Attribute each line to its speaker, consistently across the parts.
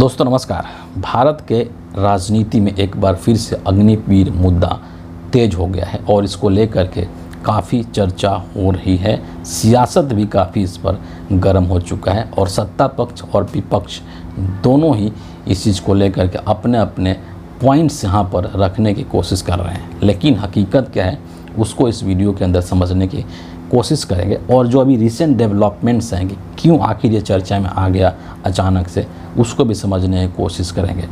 Speaker 1: दोस्तों नमस्कार। भारत के राजनीति में एक बार फिर से अग्निवीर मुद्दा तेज हो गया है और इसको लेकर के काफ़ी चर्चा हो रही है। सियासत भी काफ़ी इस पर गर्म हो चुका है और सत्ता पक्ष और विपक्ष दोनों ही इस चीज़ को लेकर के अपने अपने पॉइंट्स यहाँ पर रखने की कोशिश कर रहे हैं, लेकिन हकीकत क्या है उसको इस वीडियो के अंदर समझने की कोशिश करेंगे। और जो अभी रिसेंट डेवलपमेंट्स हैं कि क्यों आखिर ये चर्चा में आ गया अचानक से, उसको भी समझने की कोशिश करेंगे।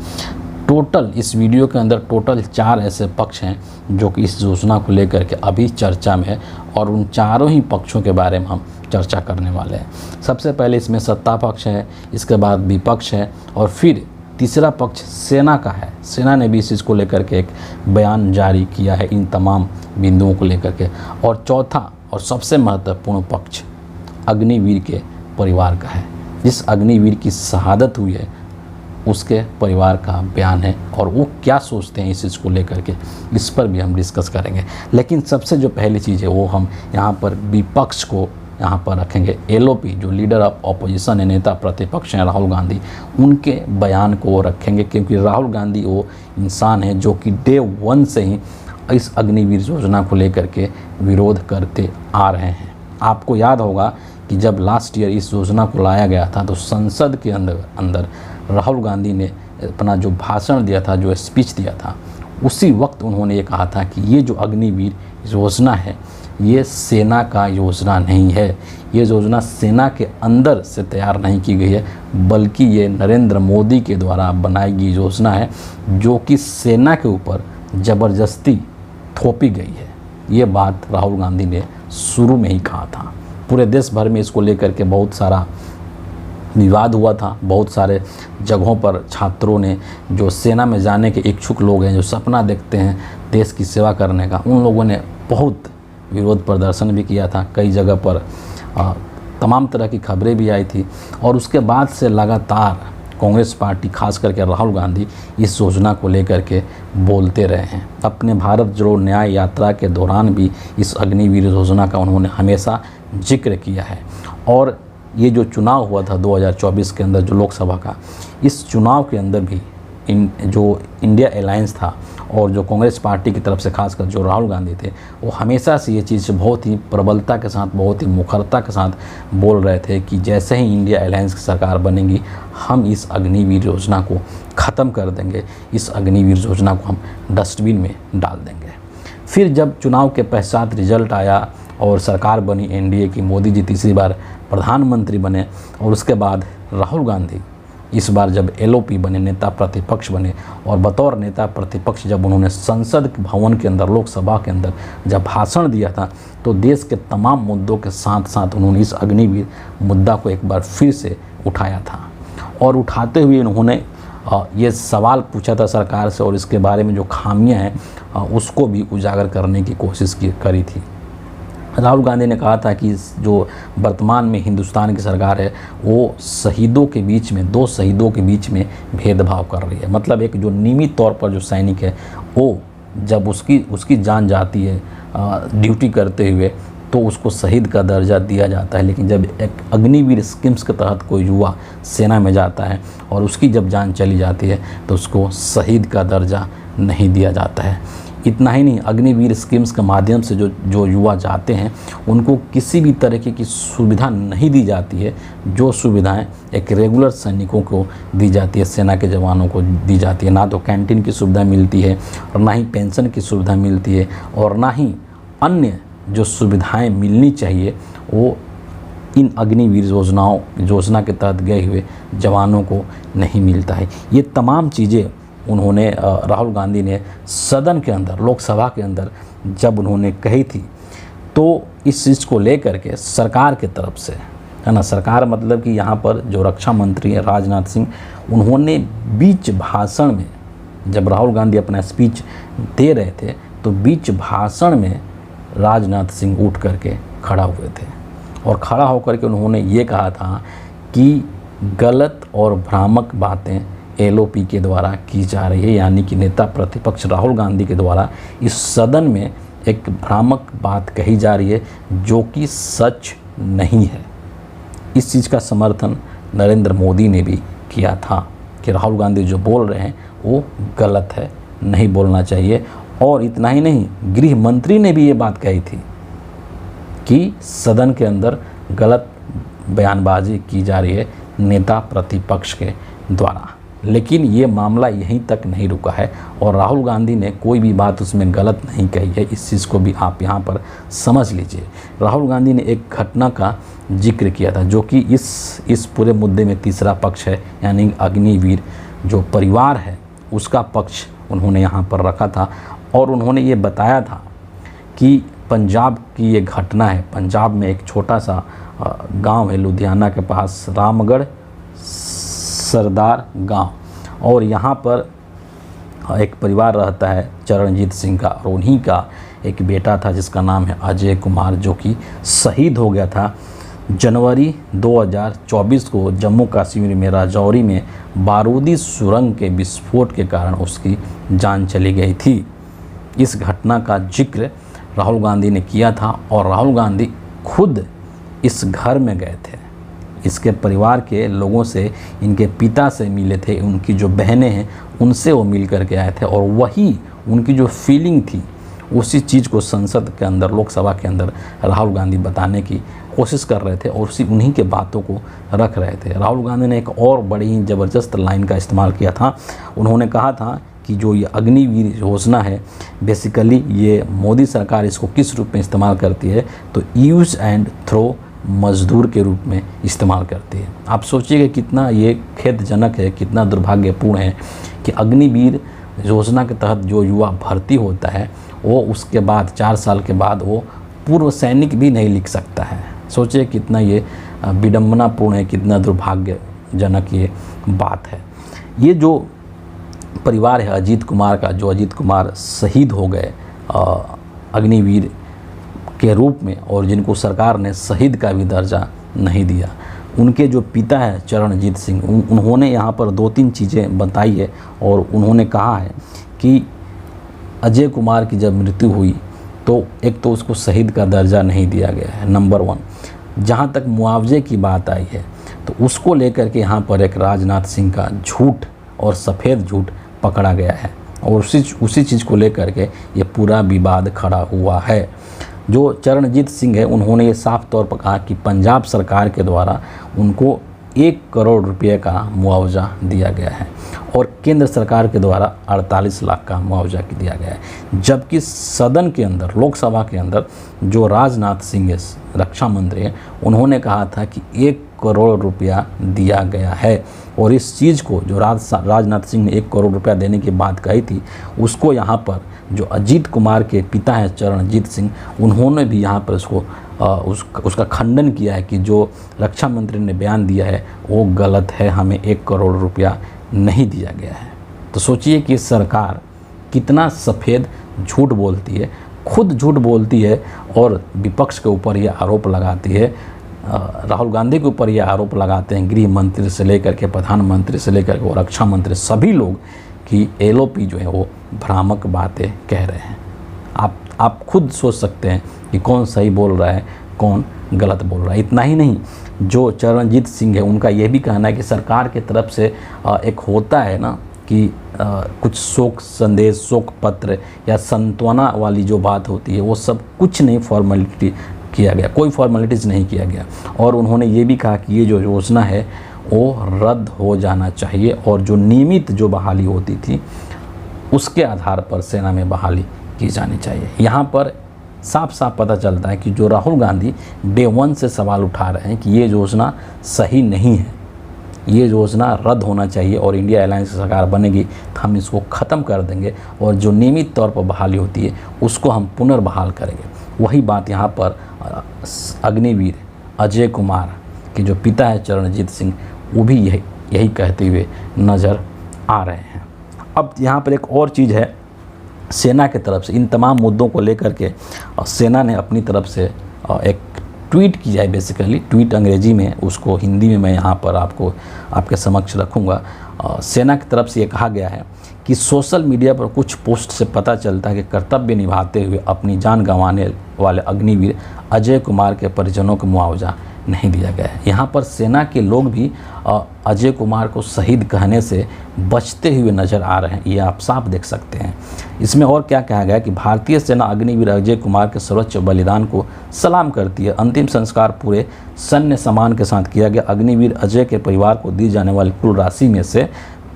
Speaker 1: टोटल इस वीडियो के अंदर टोटल 4 ऐसे पक्ष हैं जो कि इस योजना को लेकर के अभी चर्चा में है और उन चारों ही पक्षों के बारे में हम चर्चा करने वाले हैं। सबसे पहले इसमें सत्ता पक्ष है, इसके बाद विपक्ष है और फिर तीसरा पक्ष सेना का है। सेना ने भी इस चीज़ को लेकर के एक बयान जारी किया है इन तमाम बिंदुओं को लेकर के। और चौथा और सबसे महत्वपूर्ण पक्ष अग्निवीर के परिवार का है। जिस अग्निवीर की शहादत हुई है उसके परिवार का बयान है और वो क्या सोचते हैं इस चीज़ को लेकर के, इस पर भी हम डिस्कस करेंगे। लेकिन सबसे जो पहली चीज़ है वो हम यहाँ पर विपक्ष को यहाँ पर रखेंगे। एलओपी जो लीडर ऑफ ऑपोजिशन है, नेता प्रतिपक्ष हैं राहुल गांधी, उनके बयान को रखेंगे क्योंकि राहुल गांधी वो इंसान है जो कि डे 1 से ही इस अग्निवीर योजना को लेकर के विरोध करते आ रहे हैं। आपको याद होगा कि जब लास्ट ईयर इस योजना को लाया गया था तो संसद के अंदर राहुल गांधी ने अपना जो भाषण दिया था, जो स्पीच दिया था, उसी वक्त उन्होंने ये कहा था कि ये जो अग्निवीर योजना है ये सेना का योजना नहीं है, ये योजना सेना के अंदर से तैयार नहीं की गई है, बल्कि ये नरेंद्र मोदी के द्वारा बनाई गई योजना है जो कि सेना के ऊपर ज़बरदस्ती थोपी गई है। ये बात राहुल गांधी ने शुरू में ही कहा था। पूरे देश भर में इसको लेकर के बहुत सारा विवाद हुआ था। बहुत सारे जगहों पर छात्रों ने, जो सेना में जाने के इच्छुक लोग हैं, जो सपना देखते हैं देश की सेवा करने का, उन लोगों ने बहुत विरोध प्रदर्शन भी किया था। कई जगह पर तमाम तरह की खबरें भी आई थी और उसके बाद से लगातार कांग्रेस पार्टी, खास करके राहुल गांधी, इस योजना को लेकर के बोलते रहे हैं। अपने भारत जोड़ो न्याय यात्रा के दौरान भी इस अग्निवीर योजना का उन्होंने हमेशा जिक्र किया है। और ये जो चुनाव हुआ था 2024 के अंदर, जो लोकसभा का, इस चुनाव के अंदर भी जो इंडिया अलायंस था और जो कांग्रेस पार्टी की तरफ से खासकर जो राहुल गांधी थे, वो हमेशा से ये चीज़ बहुत ही प्रबलता के साथ, बहुत ही मुखरता के साथ बोल रहे थे कि जैसे ही इंडिया अलायंस की सरकार बनेगी हम इस अग्निवीर योजना को ख़त्म कर देंगे, इस अग्निवीर योजना को हम डस्टबिन में डाल देंगे। फिर जब चुनाव के पश्चात रिजल्ट आया और सरकार बनी एनडीए की, मोदी जी तीसरी बार प्रधानमंत्री बने और उसके बाद राहुल गांधी इस बार जब एलओपी बने, नेता प्रतिपक्ष बने, और बतौर नेता प्रतिपक्ष जब उन्होंने संसद भवन के अंदर, लोकसभा के अंदर जब भाषण दिया था तो देश के तमाम मुद्दों के साथ साथ उन्होंने इस अग्निवीर मुद्दा को एक बार फिर से उठाया था। और उठाते हुए उन्होंने ये सवाल पूछा था सरकार से और इसके बारे में जो खामियां हैं उसको भी उजागर करने की कोशिश करी थी। राहुल गांधी ने कहा था कि जो वर्तमान में हिंदुस्तान की सरकार है वो शहीदों के बीच में, 2 शहीदों के बीच में भेदभाव कर रही है। मतलब एक जो नियमित तौर पर जो सैनिक है वो जब उसकी जान जाती है ड्यूटी करते हुए तो उसको शहीद का दर्जा दिया जाता है, लेकिन जब एक अग्निवीर स्कीम्स के तहत कोई युवा सेना में जाता है और उसकी जब जान चली जाती है तो उसको शहीद का दर्जा नहीं दिया जाता है। इतना ही नहीं, अग्निवीर स्कीम्स के माध्यम से जो युवा जाते हैं उनको किसी भी तरीके की सुविधा नहीं दी जाती है जो सुविधाएं एक रेगुलर सैनिकों को दी जाती है, सेना के जवानों को दी जाती है। ना तो कैंटीन की सुविधा मिलती है और ना ही पेंशन की सुविधा मिलती है और ना ही अन्य जो सुविधाएं मिलनी चाहिए वो इन अग्निवीर योजना के तहत गए हुए जवानों को नहीं मिलता है। ये तमाम चीज़ें उन्होंने राहुल गांधी ने सदन के अंदर, लोकसभा के अंदर जब उन्होंने कही थी तो इस चीज़ को लेकर के सरकार के तरफ से, है ना, सरकार मतलब कि यहाँ पर जो रक्षा मंत्री है राजनाथ सिंह, उन्होंने बीच भाषण में, जब राहुल गांधी अपना स्पीच दे रहे थे तो बीच भाषण में राजनाथ सिंह उठ करके खड़ा हुए थे और खड़ा होकर के उन्होंने ये कहा था कि गलत और भ्रामक बातें एलओपी के द्वारा की जा रही है, यानी कि नेता प्रतिपक्ष राहुल गांधी के द्वारा इस सदन में एक भ्रामक बात कही जा रही है जो कि सच नहीं है। इस चीज़ का समर्थन नरेंद्र मोदी ने भी किया था। कि राहुल गांधी जो बोल रहे हैं वो गलत है, नहीं बोलना चाहिए। और इतना ही नहीं, गृह मंत्री ने भी ये बात कही थी कि सदन के अंदर गलत बयानबाजी की जा रही है नेता प्रतिपक्ष के द्वारा। लेकिन ये मामला यहीं तक नहीं रुका है और राहुल गांधी ने कोई भी बात उसमें गलत नहीं कही है। इस चीज़ को भी आप यहाँ पर समझ लीजिए। राहुल गांधी ने एक घटना का जिक्र किया था जो कि इस पूरे मुद्दे में तीसरा पक्ष है, यानी अग्निवीर जो परिवार है उसका पक्ष उन्होंने यहाँ पर रखा था। और उन्होंने ये बताया था कि पंजाब की ये घटना है। पंजाब में एक छोटा सा गांव है लुधियाना के पास, रामगढ़ सरदार गांव, और यहाँ पर एक परिवार रहता है चरणजीत सिंह का, और उन्हीं का एक बेटा था जिसका नाम है अजय कुमार, जो कि शहीद हो गया था जनवरी 2024 को जम्मू कश्मीर में राजौरी में बारूदी सुरंग के विस्फोट के कारण उसकी जान चली गई थी। इस घटना का जिक्र राहुल गांधी ने किया था और राहुल गांधी खुद इस घर में गए थे, इसके परिवार के लोगों से, इनके पिता से मिले थे, उनकी जो बहनें हैं उनसे वो मिल कर के आए थे और वही उनकी जो फीलिंग थी उसी चीज़ को संसद के अंदर, लोकसभा के अंदर राहुल गांधी बताने की कोशिश कर रहे थे और उन्हीं के बातों को रख रहे थे। राहुल गांधी ने एक और बड़ी ही ज़बरदस्त लाइन का इस्तेमाल किया था। उन्होंने कहा था कि जो ये अग्निवीर योजना है, बेसिकली ये मोदी सरकार इसको किस रूप में इस्तेमाल करती है, तो यूज़ एंड थ्रो मजदूर के रूप में इस्तेमाल करती है। आप सोचिएगा कितना ये खेदजनक है, कितना दुर्भाग्यपूर्ण है कि अग्निवीर योजना के तहत जो युवा भर्ती होता है वो उसके बाद 4 साल के बाद वो पूर्व सैनिक भी नहीं लिख सकता है। सोचिए कितना ये विडंबनापूर्ण है, कितना दुर्भाग्यजनक ये बात है। ये जो परिवार है अजीत कुमार का, जो अजीत कुमार शहीद हो गए अग्निवीर के रूप में और जिनको सरकार ने शहीद का भी दर्जा नहीं दिया, उनके जो पिता है चरणजीत सिंह, उन्होंने यहाँ पर 2-3 चीज़ें बताई है और उन्होंने कहा है कि अजय कुमार की जब मृत्यु हुई तो एक तो उसको शहीद का दर्जा नहीं दिया गया है, नंबर 1। जहाँ तक मुआवजे की बात आई है तो उसको लेकर के यहाँ पर एक राजनाथ सिंह का झूठ और सफ़ेद झूठ पकड़ा गया है और उसी चीज़ को लेकर के ये पूरा विवाद खड़ा हुआ है। जो चरणजीत सिंह है उन्होंने ये साफ तौर पर कहा कि पंजाब सरकार के द्वारा उनको 1 करोड़ रुपये का मुआवजा दिया गया है और केंद्र सरकार के द्वारा 48 लाख का मुआवजा दिया गया है। जबकि सदन के अंदर, लोकसभा के अंदर जो राजनाथ सिंह रक्षा मंत्री हैं, उन्होंने कहा था कि 1 करोड़ रुपया दिया गया है और इस चीज़ को जो राजनाथ सिंह ने 1 करोड़ रुपया देने की बात कही थी, उसको यहाँ पर जो अजीत कुमार के पिता हैं चरणजीत सिंह, उन्होंने भी यहाँ पर उसका खंडन किया है कि जो रक्षा मंत्री ने बयान दिया है वो गलत है, हमें 1 करोड़ रुपया नहीं दिया गया है। तो सोचिए कि सरकार कितना सफ़ेद झूठ बोलती है, खुद झूठ बोलती है और विपक्ष के ऊपर ये आरोप लगाती है। राहुल गांधी के ऊपर ये आरोप लगाते हैं गृह मंत्री से लेकर के प्रधानमंत्री से लेकर के और रक्षा मंत्री, सभी लोग कि एलओपी जो है वो भ्रामक बातें कह रहे हैं। आप खुद सोच सकते हैं कि कौन सही बोल रहा है, कौन गलत बोल रहा है। इतना ही नहीं, जो चरणजीत सिंह है उनका ये भी कहना है कि सरकार की तरफ से एक होता है ना कि कुछ शोक संदेश, शोक पत्र या सांत्वना वाली जो बात होती है वो सब कुछ नहीं फॉर्मेलिटी किया गया, कोई फॉर्मेलिटीज़ नहीं किया गया। और उन्होंने ये भी कहा कि ये जो योजना है वो रद्द हो जाना चाहिए और जो नियमित जो बहाली होती थी उसके आधार पर सेना में बहाली की जानी चाहिए। यहाँ पर साफ साफ पता चलता है कि जो राहुल गांधी डे 1 से सवाल उठा रहे हैं कि ये योजना सही नहीं है, ये योजना रद्द होना चाहिए और इंडिया अलायंस की सरकार बनेगी तो हम इसको ख़त्म कर देंगे और जो नियमित तौर पर बहाली होती है उसको हम पुनर्बहाल करेंगे। वही बात यहाँ पर अग्निवीर अजय कुमार के जो पिता है चरणजीत सिंह, वो भी यही कहते हुए नज़र आ रहे हैं। अब यहाँ पर एक और चीज़ है, सेना के तरफ से इन तमाम मुद्दों को लेकर के सेना ने अपनी तरफ से एक ट्वीट की है। बेसिकली ट्वीट अंग्रेजी में, उसको हिंदी में मैं यहाँ पर आपके समक्ष रखूँगा। सेना की तरफ से ये कहा गया है कि सोशल मीडिया पर कुछ पोस्ट से पता चलता है कि कर्तव्य निभाते हुए अपनी जान गंवाने वाले अग्निवीर अजय कुमार के परिजनों को मुआवजा नहीं दिया गया है। यहाँ पर सेना के लोग भी अजय कुमार को शहीद कहने से बचते हुए नज़र आ रहे हैं, ये आप साफ देख सकते हैं। इसमें और क्या कहा गया कि भारतीय सेना अग्निवीर अजय कुमार के सर्वोच्च बलिदान को सलाम करती है। अंतिम संस्कार पूरे सैन्य सम्मान के साथ किया गया। अग्निवीर अजय के परिवार को दी जाने वाली कुल राशि में से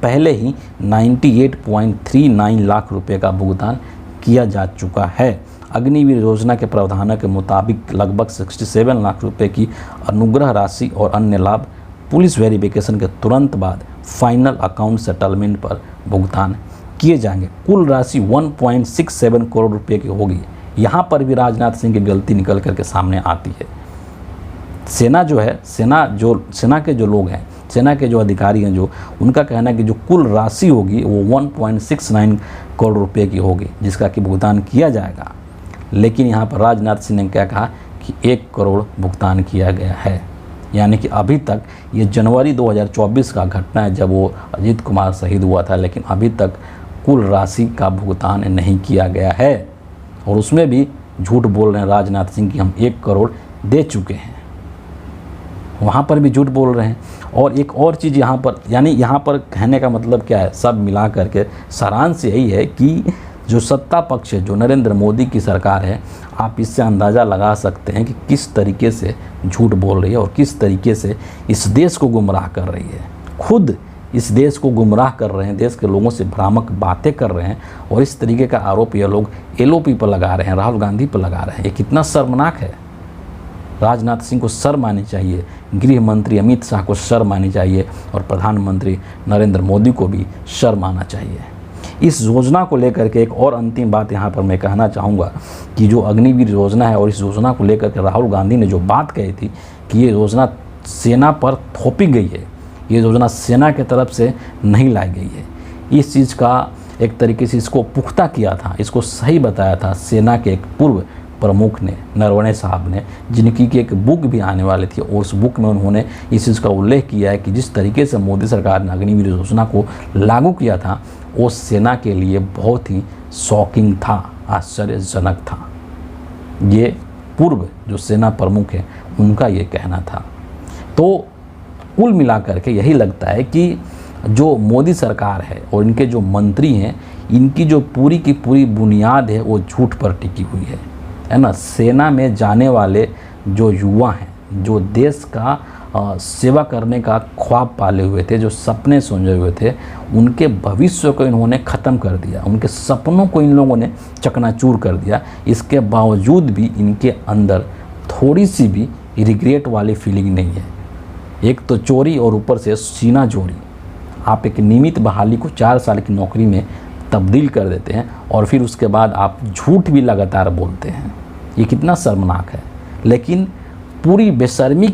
Speaker 1: पहले ही 98.39 लाख रुपए का भुगतान किया जा चुका है। अग्निवीर योजना के प्रावधानों के मुताबिक लगभग 67 लाख रुपए की अनुग्रह राशि और अन्य लाभ पुलिस वेरिफिकेशन के तुरंत बाद फाइनल अकाउंट सेटलमेंट पर भुगतान किए जाएंगे। कुल राशि 1.67 करोड़ रुपए की होगी। यहाँ पर भी राजनाथ सिंह की गलती निकल करके सामने आती है। सेना जो है, सेना के जो लोग हैं, सेना के जो अधिकारी हैं, जो उनका कहना है कि जो कुल राशि होगी वो 1.69 करोड़ रुपए की होगी, जिसका कि भुगतान किया जाएगा। लेकिन यहाँ पर राजनाथ सिंह ने क्या कहा कि 1 करोड़ भुगतान किया गया है। यानी कि अभी तक, ये जनवरी 2024 का घटना है जब वो अजीत कुमार शहीद हुआ था, लेकिन अभी तक कुल राशि का भुगतान नहीं किया गया है। और उसमें भी झूठ बोल रहे हैं राजनाथ सिंह कि हम 1 करोड़ दे चुके हैं, वहाँ पर भी झूठ बोल रहे हैं। और एक और चीज़ यहाँ पर, यानी यहाँ पर कहने का मतलब क्या है, सब मिला करके सारांश यही है कि जो सत्ता पक्ष है, जो नरेंद्र मोदी की सरकार है, आप इससे अंदाज़ा लगा सकते हैं कि किस तरीके से झूठ बोल रही है और किस तरीके से इस देश को गुमराह कर रही है। खुद इस देश को गुमराह कर रहे हैं, देश के लोगों से भ्रामक बातें कर रहे हैं, और इस तरीके का आरोप ये लोग एलओपी पर लगा रहे हैं, राहुल गांधी पर लगा रहे हैं। ये कितना शर्मनाक है। राजनाथ सिंह को शर्म आनी चाहिए, गृह मंत्री अमित शाह को शर्म आनी चाहिए, और प्रधानमंत्री नरेंद्र मोदी को भी शर्म आना चाहिए। इस योजना को लेकर के एक और अंतिम बात यहाँ पर मैं कहना चाहूँगा कि जो अग्निवीर योजना है, और इस योजना को लेकर के राहुल गांधी ने जो बात कही थी कि ये योजना सेना पर थोपी गई है, ये योजना सेना की तरफ से नहीं लाई गई है, इस चीज़ का एक तरीके से इसको पुख्ता किया था, इसको सही बताया था सेना के एक पूर्व प्रमुख ने, नरवणे साहब ने, जिनकी की एक बुक भी आने वाली थी, और उस बुक में उन्होंने इस चीज़ का उल्लेख किया है कि जिस तरीके से मोदी सरकार ने अग्निवीर योजना को लागू किया था, वो सेना के लिए बहुत ही शॉकिंग था, आश्चर्यजनक था। ये पूर्व जो सेना प्रमुख है उनका ये कहना था। तो कुल मिलाकर के यही लगता है कि जो मोदी सरकार है और इनके जो मंत्री हैं, इनकी जो पूरी की पूरी बुनियाद है वो झूठ पर टिकी हुई है ना। सेना में जाने वाले जो युवा हैं, जो देश का सेवा करने का ख्वाब पाले हुए थे, जो सपने सोचे हुए थे, उनके भविष्य को इन्होंने ख़त्म कर दिया, उनके सपनों को इन लोगों ने चकनाचूर कर दिया। इसके बावजूद भी इनके अंदर थोड़ी सी भी रिग्रेट वाली फीलिंग नहीं है। एक तो चोरी और ऊपर से सीना चोरी। आप एक नियमित बहाली को 4 साल की नौकरी में तब्दील कर देते हैं, और फिर उसके बाद आप झूठ भी लगातार बोलते हैं। ये कितना शर्मनाक है। लेकिन पूरी बेशर्मी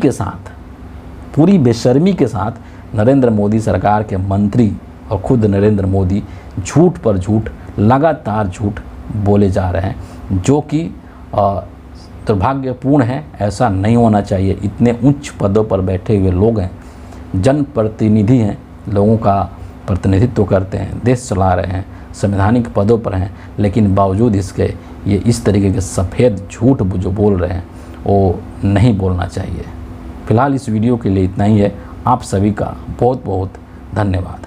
Speaker 1: के साथ नरेंद्र मोदी सरकार के मंत्री और खुद नरेंद्र मोदी झूठ पर झूठ, लगातार झूठ बोले जा रहे हैं, जो कि दुर्भाग्यपूर्ण है। ऐसा नहीं होना चाहिए। इतने उच्च पदों पर बैठे हुए लोग हैं, जनप्रतिनिधि हैं, लोगों का प्रतिनिधित्व करते हैं, देश चला रहे हैं, संवैधानिक पदों पर हैं, लेकिन बावजूद इसके ये इस तरीके के सफ़ेद झूठ जो बोल रहे हैं वो नहीं बोलना चाहिए। फिलहाल इस वीडियो के लिए इतना ही है। आप सभी का बहुत बहुत धन्यवाद।